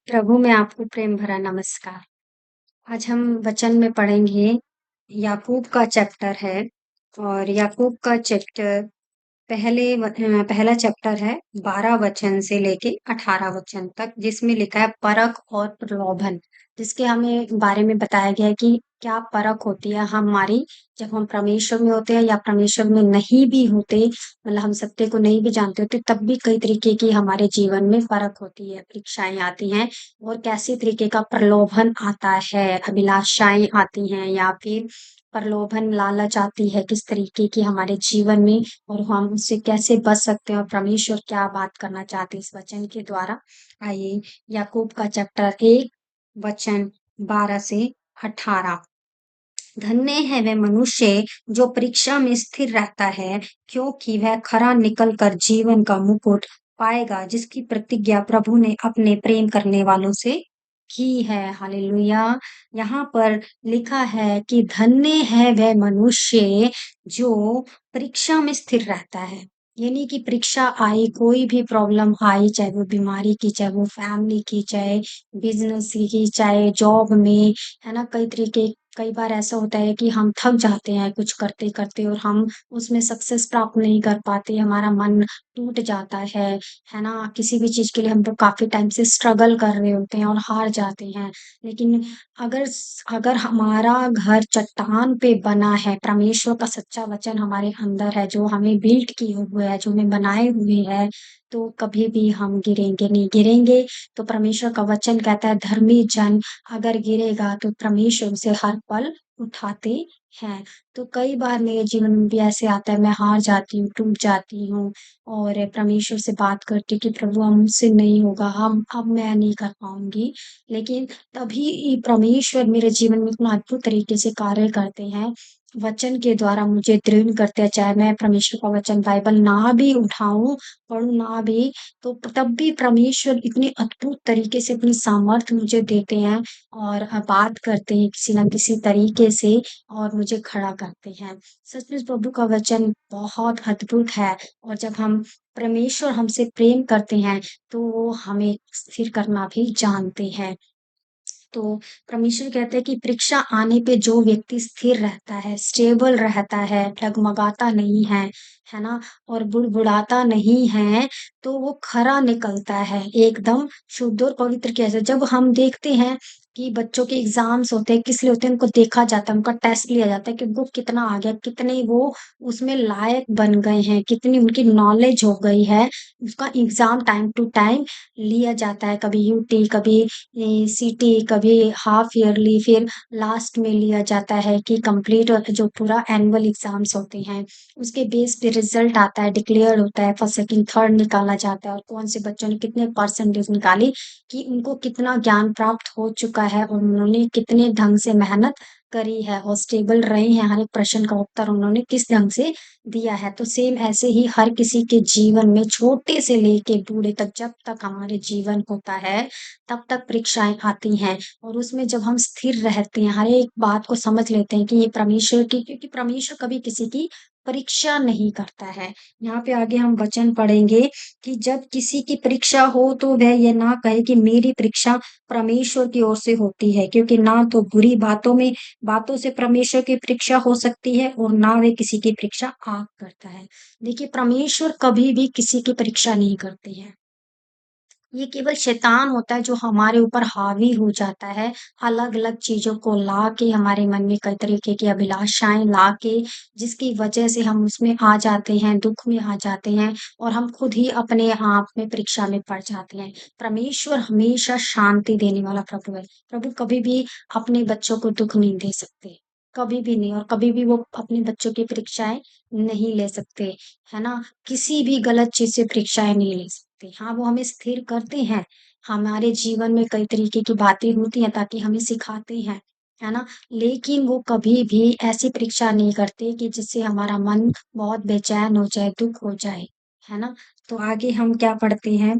प्रभु में आपको प्रेम भरा नमस्कार। आज हम वचन में पढ़ेंगे याकूब का चैप्टर है और याकूब का चैप्टर पहला चैप्टर है 12 वचन से लेके 18 वचन तक जिसमें लिखा है परख और प्रलोभन। जिसके हमें बारे में बताया गया है कि क्या परख होती है हमारी जब हम परमेश्वर में होते हैं या परमेश्वर में नहीं भी होते, मतलब हम सत्य को नहीं भी जानते होते तब भी कई तरीके की हमारे जीवन में परख होती है, परीक्षाएं आती हैं और कैसे तरीके का प्रलोभन आता है, अभिलाषाएं आती हैं या फिर प्रलोभन लालच आती है किस तरीके की हमारे जीवन में और हम उससे कैसे बच सकते हैं और परमेश्वर क्या बात करना चाहते हैं इस वचन के द्वारा। आइए याकूब का चैप्टर 1 वचन 12 से 18। धन्य है वह मनुष्य जो परीक्षा में स्थिर रहता है, क्योंकि वह खरा निकल कर जीवन का मुकुट पाएगा जिसकी प्रतिज्ञा प्रभु ने अपने प्रेम करने वालों से की है। हालेलुया। यहाँ पर लिखा है कि धन्य है वह मनुष्य जो परीक्षा में स्थिर रहता है। यानी कि परीक्षा आई, कोई भी प्रॉब्लम आई, चाहे वो बीमारी की, चाहे वो फैमिली की, चाहे बिजनेस की, चाहे जॉब में, है ना? कई बार ऐसा होता है कि हम थक जाते हैं कुछ करते-करते और हम उसमें सक्सेस प्राप्त नहीं कर पाते, हमारा मन टूट जाता है ना? किसी भी चीज़ के लिए हम लोग काफ़ी टाइम से स्ट्रगल कर रहे होते हैं और हार जाते हैं। लेकिन अगर हमारा घर चट्टान पे बना है, परमेश्वर का सच्चा वचन हमारे अंदर है, जो हमें बिल्ड किए हुए है, जो हमें बनाए हुए है, तो कभी भी हम गिरेंगे नहीं। गिरेंगे तो परमेश्वर का वचन कहता है धर्मी जन अगर गिरेगा तो परमेश्वर उसे हर पल उठाते हैं। तो कई बार मेरे जीवन में भी ऐसे आता है, मैं हार जाती हूँ, टूट जाती हूँ और परमेश्वर से बात करती हूँ कि प्रभु अब मुझसे नहीं होगा, हम अब मैं नहीं कर पाऊँगी। लेकिन तभी परमेश्वर मेरे जीवन में इतना अद्भुत तरीके से कार्य करते हैं, वचन के द्वारा मुझे दृढ़ करते हैं, चाहे मैं परमेश्वर का वचन बाइबल ना भी उठाऊँ, पढ़ूँ ना भी, तो तब भी परमेश्वर इतने अद्भुत तरीके से अपनी सामर्थ मुझे देते हैं और बात करते हैं किसी न किसी तरीके से और मुझे खड़ा करते हैं। सच में प्रभु का वचन बहुत अद्भुत है और जब हम परमेश्वर हमसे प्रेम करते हैं, तो वो हमें स्थिर करना भी जानते हैं। तो परमेश्वर कहते हैं कि परीक्षा आने पे जो व्यक्ति स्थिर रहता है, स्टेबल रहता है, डगमगाता नहीं है ना? और बुड़बुड़ाता नहीं है, तो वो खरा निकलता है, एकदम शुद्ध और पवित्र किया जाए। जब हम देखते हैं कि बच्चों के एग्ज़ाम्स होते हैं, किस लिए होते हैं, उनको देखा जाता है, उनका टेस्ट लिया जाता है कि उनको कितना आ गया, कितने वो उसमें लायक बन गए हैं, कितनी उनकी नॉलेज हो गई है। उसका एग्ज़ाम टाइम टू टाइम लिया जाता है, कभी यूटी, कभी सीटी, कभी हाफ ईयरली, फिर लास्ट में लिया जाता है कि कंप्लीट जो पूरा एनुअल एग्जाम्स होते हैं उसके बेस पे रिजल्ट आता है, डिक्लेयर होता है, फर्स्ट सेकंड थर्ड निकाला जाता है और कौन से बच्चों ने कितने परसेंटेज निकाली, कि उनको कितना ज्ञान प्राप्त हो चुका है और उन्होंने कितने ढंग से मेहनत करी है और स्टेबल रहे हैं, हर एक प्रश्न का उत्तर उन्होंने किस ढंग से दिया है। तो सेम ऐसे ही हर किसी के जीवन में छोटे से लेके बूढ़े तक, जब तक हमारे जीवन होता है तब तक परीक्षाएँ आती हैं और उसमें जब हम स्थिर रहते हैं, हर एक बात को समझ लेते हैं कि ये परमेश्वर की, क्योंकि परमेश्वर कभी किसी की परीक्षा नहीं करता है। यहाँ पे आगे हम वचन पढ़ेंगे कि जब किसी की परीक्षा हो तो वह ये ना कहे कि मेरी परीक्षा परमेश्वर की ओर से होती है, क्योंकि ना तो बुरी बातों से परमेश्वर की परीक्षा हो सकती है और ना वे किसी की परीक्षा आप करता है। देखिए परमेश्वर कभी भी किसी की परीक्षा नहीं करते हैं। ये केवल शैतान होता है जो हमारे ऊपर हावी हो जाता है, अलग-अलग चीज़ों को लाके हमारे मन में कई तरीके की अभिलाषाएँ लाके, जिसकी वजह से हम उसमें आ जाते हैं, दुःख में आ जाते हैं और हम खुद ही अपने आप में परीक्षा में पड़ जाते हैं। परमेश्वर हमेशा शांति देने वाला प्रभु है। प्रभु कभी भी अपने बच्चों को दुःख नहीं दे सकते, कभी भी नहीं, और कभी भी वो अपने बच्चों की परीक्षाएँ नहीं ले सकते, है ना? किसी भी गलत चीज़ से परीक्षाएँ नहीं ले सकते। हाँ, वो हमें स्थिर करते हैं, हमारे जीवन में कई तरीके की बातें होती हैं ताकि हमें सिखाते हैं, है ना? लेकिन वो कभी भी ऐसी परीक्षा नहीं करते कि जिससे हमारा मन बहुत बेचैन हो जाए, दुःख हो जाए, है ना? तो आगे हम क्या पढ़ते हैं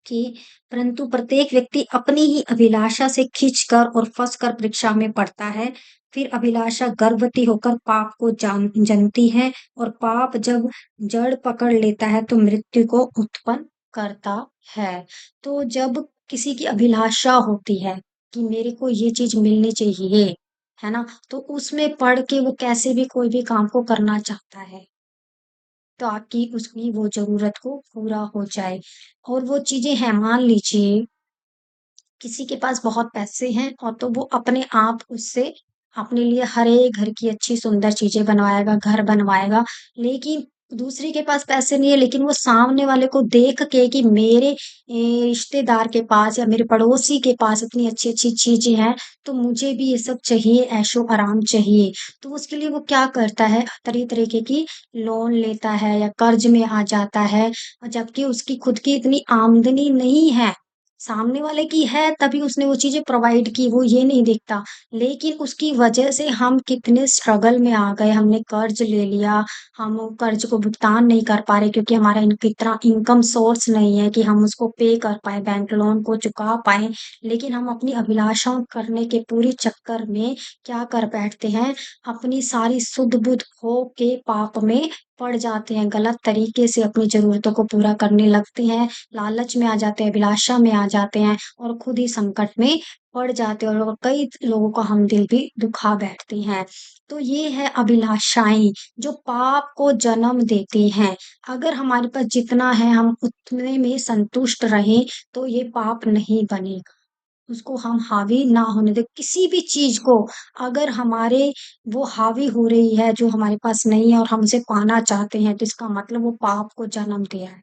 कि परंतु प्रत्येक व्यक्ति अपनी ही अभिलाषा से खींचकर और फँसकर परीक्षा में पड़ता है। फिर अभिलाषा गर्भवती होकर पाप को जनती है और पाप जब जड़ पकड़ लेता है तो मृत्यु को उत्पन्न करता है। तो जब किसी की अभिलाषा होती है कि मेरे को ये चीज़ मिलनी चाहिए, है ना? तो उसमें पढ़ के वो कैसे भी कोई भी काम को करना चाहता है, ताकि उसकी वो ज़रूरत को पूरा हो जाए। और वो चीज़ें हैं, मान लीजिए किसी के पास बहुत पैसे हैं और तो वो अपने आप उससे अपने लिए हर एक घर की अच्छी सुंदर चीज़ें बनवाएगा, घर बनवाएगा, लेकिन दूसरे के पास पैसे नहीं है, लेकिन वो सामने वाले को देख के कि मेरे रिश्तेदार के पास या मेरे पड़ोसी के पास इतनी अच्छी-अच्छी चीज़ें हैं, तो मुझे भी ये सब चाहिए, ऐशो-आराम चाहिए। तो उसके लिए वो क्या करता है, तरीके की लोन लेता है या कर्ज़ में आ जाता है, जबकि उसकी खुद की इतनी आमदनी नहीं है। सामने वाले की है तभी उसने वो चीज़ें प्रोवाइड की, वो ये नहीं देखता। लेकिन उसकी वजह से हम कितने स्ट्रगल में आ गए, हमने कर्ज़ ले लिया, हम वो कर्ज़ को भुगतान नहीं कर पा रहे क्योंकि हमारा इतना इनकम सोर्स नहीं है कि हम उसको पे कर पाएँ, बैंक लोन को चुका पाएँ। लेकिन हम अपनी अभिलाषाओं करने के पूरे चक्कर में क्या कर बैठते हैं, अपनी सारी सुध-बुध खो के पाप में पड़ जाते हैं, गलत तरीके से अपनी ज़रूरतों को पूरा करने लगते हैं, लालच में आ जाते हैं, अभिलाषा में आ जाते हैं और खुद ही संकट में पड़ जाते हैं और कई लोगों का हम दिल भी दुखा बैठते हैं। तो ये है अभिलाषाएँ जो पाप को जन्म देती हैं। अगर हमारे पास जितना है हम उतने में संतुष्ट रहें तो ये पाप नहीं बनेगा। उसको हम हावी ना होने दें। किसी भी चीज़ को अगर हमारे वो हावी हो रही है जो हमारे पास नहीं है और हम उसे पाना चाहते हैं तो इसका मतलब वो पाप को जन्म दिया है।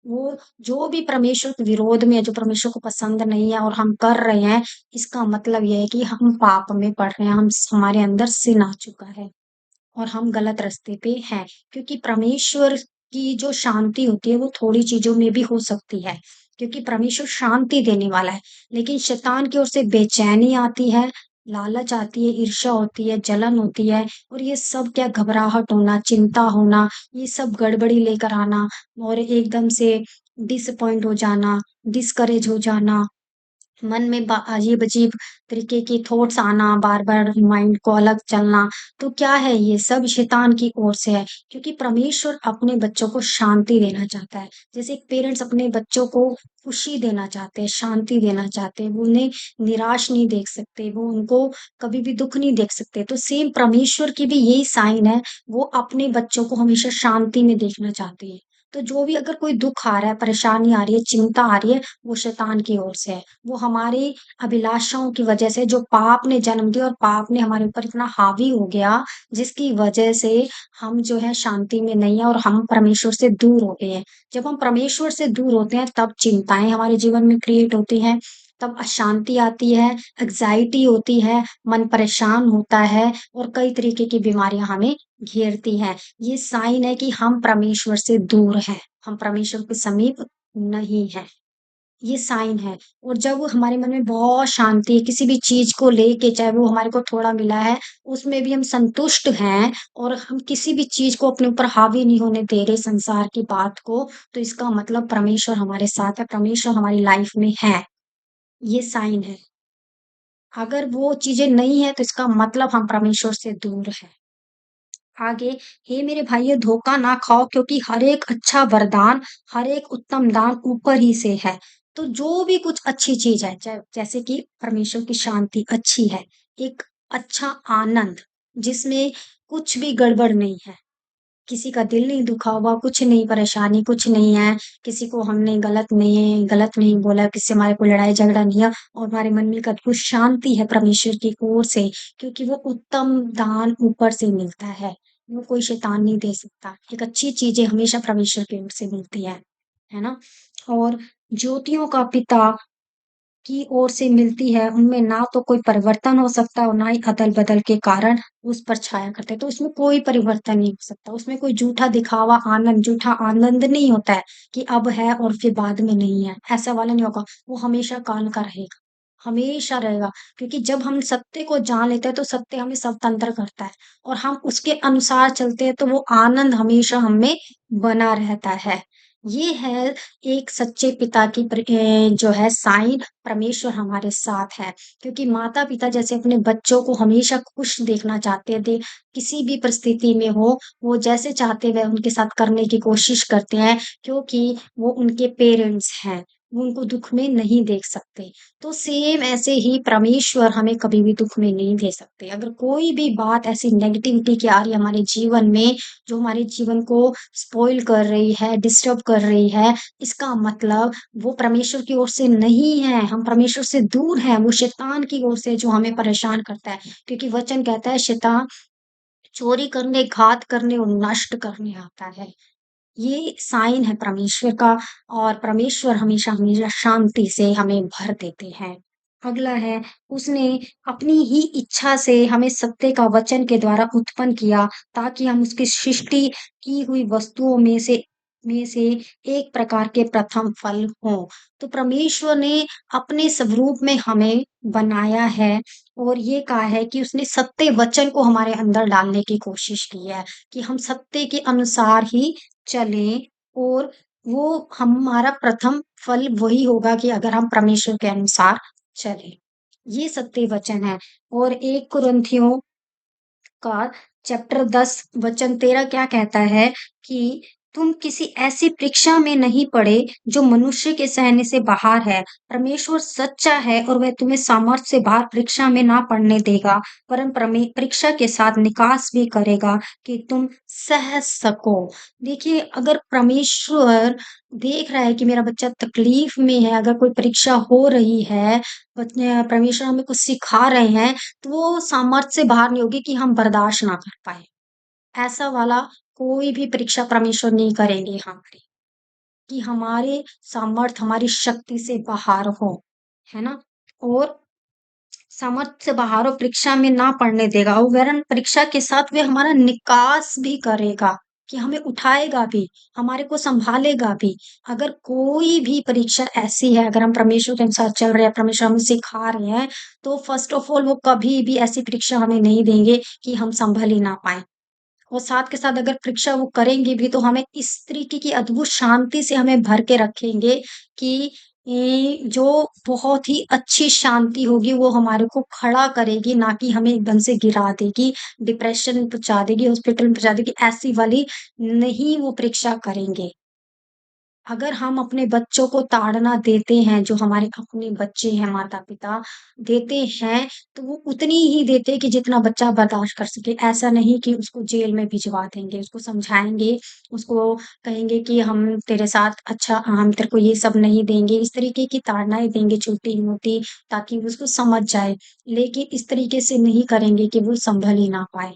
वो जो भी परमेश्वर के विरोध में है, जो परमेश्वर को पसंद नहीं है और हम कर रहे हैं, इसका मतलब ये है कि हम पाप में पड़ रहे हैं, हमारे अंदर सिन आ चुका है और हम गलत रास्ते पे हैं। क्योंकि परमेश्वर की जो शांति होती है, वो थोड़ी चीज़ों में भी हो सकती है, क्योंकि परमेश्वर शांति देने वाला है। लेकिन शैतान की ओर से बेचैनी आती है, लालच आती है, ईर्ष्या होती है, जलन होती है और ये सब क्या घबराहट होना, चिंता होना, ये सब गड़बड़ी लेकर आना और एकदम से डिसअपॉइंट हो जाना, डिस्करेज हो जाना, मन में अजीब-अजीब तरीके की थॉट्स आना, बार-बार माइंड को अलग चलना, तो क्या है ये सब शैतान की ओर से है, क्योंकि परमेश्वर अपने बच्चों को शांति देना चाहता है। जैसे एक पेरेंट्स अपने बच्चों को खुशी देना चाहते हैं, शांति देना चाहते हैं, वो उन्हें निराश नहीं देख सकते, वो उनको कभी भी दुःख नहीं देख सकते। तो सेम परमेश्वर की भी यही साइन है, वो अपने बच्चों को हमेशा शांति में देखना चाहते हैं। तो जो भी अगर कोई दुःख आ रहा है, परेशानी आ रही है, चिंता आ रही है, वो शैतान की ओर से है। वो हमारी अभिलाषाओं की वजह से जो पाप ने जन्म दिया और पाप ने हमारे ऊपर इतना हावी हो गया, जिसकी वजह से हम जो है शांति में नहीं है और हम परमेश्वर से दूर हो गए हैं। जब हम परमेश्वर से दूर होते हैं तब चिंताएँ हमारे जीवन में क्रिएट होती हैं, तब अशांति आती है, एंग्ज़ायटी होती है, मन परेशान होता है और कई तरीके की बीमारियाँ हमें घेरती हैं। ये साइन है कि हम परमेश्वर से दूर हैं, हम परमेश्वर के समीप नहीं हैं। ये साइन है और जब हमारे मन में बहुत शांति है किसी भी चीज़ को लेके चाहे वो हमारे को थोड़ा मिला है, उसमें भी हम संतुष्ट हैं और हम किसी भी चीज़ को अपने ऊपर हावी नहीं होने दे रहे संसार की बात को, तो इसका मतलब परमेश्वर हमारे साथ है, परमेश्वर हमारी लाइफ में है। ये साइन है। अगर वो चीज़ें नहीं है तो इसका मतलब हम परमेश्वर से दूर हैं। आगे, हे मेरे भाइयों धोखा ना खाओ क्योंकि हर एक अच्छा वरदान, हर एक उत्तम दान ऊपर ही से है। तो जो भी कुछ अच्छी चीज़ है, जैसे कि परमेश्वर की शांति अच्छी है, एक अच्छा आनंद जिसमें कुछ भी गड़बड़ नहीं है। किसी का दिल नहीं दुखा हुआ, कुछ नहीं परेशानी, कुछ नहीं है, किसी को हमने गलत नहीं बोला, किसी से हमारे कोई लड़ाई-झगड़ा नहीं है और हमारे मन में एक अद्भुत शांति है परमेश्वर की ओर से, क्योंकि वो उत्तम दान ऊपर से मिलता है, वो कोई शैतान नहीं दे सकता। एक अच्छी चीज़ें हमेशा परमेश्वर की ओर से मिलती हैं, है ना? और ज्योतियों का पिता की ओर से मिलती है, उनमें ना तो कोई परिवर्तन हो सकता है और ना ही अदल-बदल के कारण उस पर छाया करते हैं। तो उसमें कोई परिवर्तन नहीं हो सकता, उसमें कोई झूठा दिखावा आनंद झूठा आनंद नहीं होता है कि अब है और फिर बाद में नहीं है, ऐसा वाला नहीं होगा। वो हमेशा काल का रहेगा, हमेशा रहेगा क्योंकि जब हम सत्य को जान लेते हैं, तो सत्य हमें स्वतंत्र करता है और हम उसके अनुसार चलते हैं, तो वो आनंद हमेशा हम में बना रहता है। ये है एक सच्चे पिता की जो है साइन परमेश्वर हमारे साथ है। क्योंकि माता-पिता जैसे अपने बच्चों को हमेशा खुश देखना चाहते थे, किसी भी परिस्थिति में हो, वो जैसे चाहते वह उनके साथ करने की कोशिश करते हैं क्योंकि वो उनके पेरेंट्स हैं, वो उनको दुःख में नहीं देख सकते। तो सेम ऐसे ही परमेश्वर हमें कभी भी दुःख में नहीं दे सकते। अगर कोई भी बात ऐसी नेगेटिविटी की आ रही है हमारे जीवन में, जो हमारे जीवन को स्पॉइल कर रही है, डिस्टर्ब कर रही है, इसका मतलब वो परमेश्वर की ओर से नहीं है, हम परमेश्वर से दूर हैं, वो शैतान की ओर से जो हमें परेशान करता है। क्योंकि वचन कहता है शैतान चोरी करने, घात करने और नष्ट करने आता है। ये साइन है परमेश्वर का और परमेश्वर हमेशा-हमेशा शांति से हमें भर देते हैं। अगला है उसने अपनी ही इच्छा से हमें सत्य का वचन के द्वारा उत्पन्न किया ताकि हम उसकी सृष्टि की हुई वस्तुओं में से एक प्रकार के प्रथम फल हों। तो परमेश्वर ने अपने स्वरूप में हमें बनाया है और ये कहा है कि उसने सत्य वचन को हमारे अंदर डालने की कोशिश की है कि हम सत्य के अनुसार ही चलें और वो हमारा प्रथम फल वही होगा कि अगर हम परमेश्वर के अनुसार चलें। ये सत्य वचन है और 1 कुरिन्थियों का चैप्टर 10 वचन 13 क्या कहता है कि तुम किसी ऐसी परीक्षा में नहीं पड़े जो मनुष्य के सहने से बाहर है। परमेश्वर सच्चा है और वह तुम्हें सामर्थ्य से बाहर परीक्षा में ना पड़ने देगा, वरन परीक्षा के साथ निकास भी करेगा कि तुम सह सको। देखिए, अगर परमेश्वर देख रहा है कि मेरा बच्चा तकलीफ में है, अगर कोई परीक्षा हो रही है, परमेश्वर हमें कुछ सिखा रहे हैं, तो वो सामर्थ्य से बाहर नहीं होगी कि हम बर्दाश्त ना कर पाएँ। ऐसा वाला कोई भी परीक्षा परमेश्वर नहीं करेंगे हमारी, कि हमारे सामर्थ्य, हमारी शक्ति से बाहर हो, है ना? और सामर्थ्य से बाहर हो, परीक्षा में ना पड़ने देगा और वरन परीक्षा के साथ वे हमारा निकास भी करेगा, कि हमें उठाएगा भी, हमारे को सँभालेगा भी। अगर कोई भी परीक्षा ऐसी है, अगर हम परमेश्वर के अनुसार चल रहे हैं, परमेश्वर हमें सिखा रहे हैं, तो फर्स्ट ऑफ ऑल वो कभी भी ऐसी परीक्षा हमें नहीं देंगे कि हम सँभल ही ना पाएँ। और साथ के साथ अगर परीक्षा वो करेंगे भी तो हमें इस तरीके की अद्भुत शांति से हमें भर के रखेंगे कि जो बहुत ही अच्छी शांति होगी वो हमारे को खड़ा करेगी, ना कि हमें एकदम से गिरा देगी, डिप्रेशन में पहुँचा देगी, हॉस्पिटल में पहुँचा देगी, ऐसी वाली नहीं वो परीक्षा करेंगे। अगर हम अपने बच्चों को ताड़ना देते हैं, जो हमारे अपने बच्चे हैं, माता-पिता देते हैं, तो वो उतनी ही देते हैं कि जितना बच्चा बर्दाश्त कर सके। ऐसा नहीं कि उसको जेल में भिजवा देंगे, उसको समझाएँगे, उसको कहेंगे कि हम तेरे साथ अच्छा हम तेरे को ये सब नहीं देंगे। इस तरीके की ताड़नाएँ देंगे छोटी-मोटी ताकि वो उसको समझ जाए। लेकिन इस तरीके से नहीं करेंगे कि वो सँभल ही ना पाए।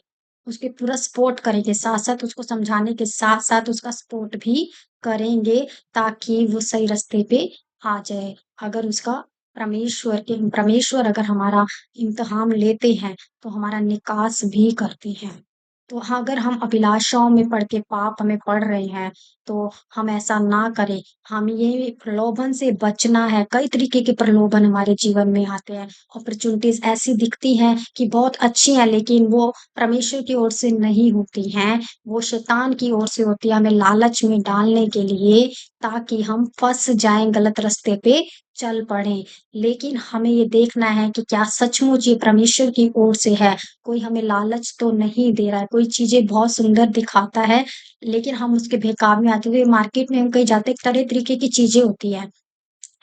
उसके पूरा सपोर्ट करेंगे, साथ-साथ उसको समझाने के साथ-साथ उसका सपोर्ट भी करेंगे ताकि वो सही रास्ते पे आ जाए। अगर उसका परमेश्वर अगर हमारा इम्तिहान लेते हैं, तो हमारा निकास भी करते हैं। तो हाँ, अगर हम अभिलाषाओं में पड़ के पाप में पड़ रहे हैं, तो हम ऐसा ना करें। हम ये प्रलोभन से बचना है, कई तरीके के प्रलोभन हमारे जीवन में आते हैं। अपॉर्च्युनिटीज़ ऐसी दिखती हैं कि बहुत अच्छी हैं, लेकिन वो परमेश्वर की ओर से नहीं होती हैं। वो शैतान की ओर से होती है हमें लालच में डालने के लिए ताकि हम फँस जाएँ गलत रास्ते पे चल पड़ें। लेकिन हमें ये देखना है कि क्या सचमुच ये परमेश्वर की ओर से है। कोई हमें लालच तो नहीं दे रहा है, कोई चीज़ें बहुत सुंदर दिखाता है, लेकिन हम उसके बहकावे में आते हुए मार्केट में हम कहीं जाते हैं, तरह तरीके की चीज़ें होती हैं।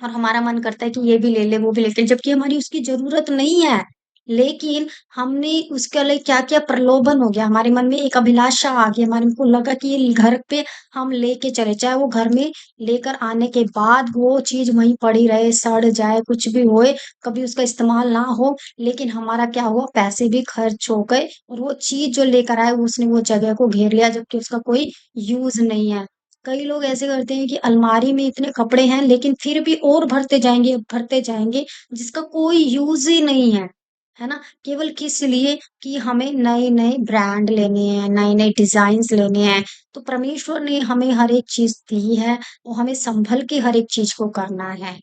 और हमारा मन करता है कि ये भी ले लें, वो भी ले लें, जबकि हमारी उसकी ज़रूरत नहीं है। लेकिन हमने उसके लिए क्या-क्या प्रलोभन हो गया, हमारे मन में एक अभिलाषा आ गई, हमारे को लगा कि ये घर पे हम लेके चले, चाहे वो घर में लेकर आने के बाद वो चीज़ वहीं पड़ी रहे, सड़ जाए, कुछ भी होए, कभी उसका इस्तेमाल ना हो, लेकिन हमारा क्या हुआ, पैसे भी खर्च हो गए और वो चीज़ जो लेकर आए, उसने वो जगह को घेर लिया, जबकि उसका कोई यूज़ नहीं है। कई लोग ऐसे करते हैं कि अलमारी में इतने कपड़े हैं लेकिन फिर भी और भरते जाएँगे जिसका कोई यूज़ ही नहीं है ना? केवल किस लिए कि हमें नए-नए ब्रांड लेने हैं, नए-नए डिज़ाइन्स लेने हैं। तो परमेश्वर ने हमें हर एक चीज़ दी है और हमें सँभल के हर एक चीज़ को करना है।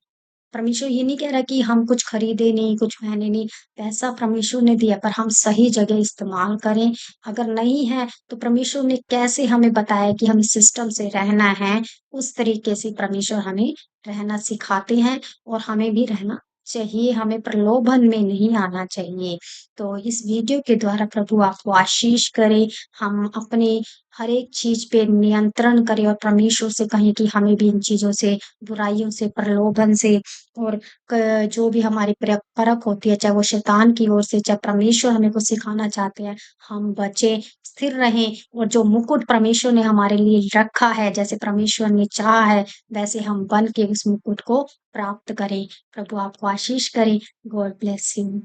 परमेश्वर ये नहीं कह रहा कि हम कुछ खरीदें नहीं, कुछ पहने नहीं, पैसा परमेश्वर ने दिया पर हम सही जगह इस्तेमाल करें। अगर नहीं है तो परमेश्वर ने कैसे हमें बताया कि हमें सिस्टम से रहना है, उस तरीके से परमेश्वर हमें रहना सिखाते हैं और हमें भी रहना चाहिए, हमें प्रलोभन में नहीं आना चाहिए। तो इस वीडियो के द्वारा प्रभु आपको आशीष करे, हम अपनी हर एक चीज़ पे नियंत्रण करें और परमेश्वर से कहें कि हमें भी इन चीज़ों से, बुराइयों से, प्रलोभन से और जो भी हमारी परख होती है, चाहे वो शैतान की ओर से, चाहे परमेश्वर हमें कुछ सिखाना चाहते हैं, हम बचें, स्थिर रहें और जो मुकुट परमेश्वर ने हमारे लिए रखा है, जैसे परमेश्वर ने चाहा है, वैसे हम बन के उस मुकुट को प्राप्त करें। प्रभु आपको आशीष करे। God bless you.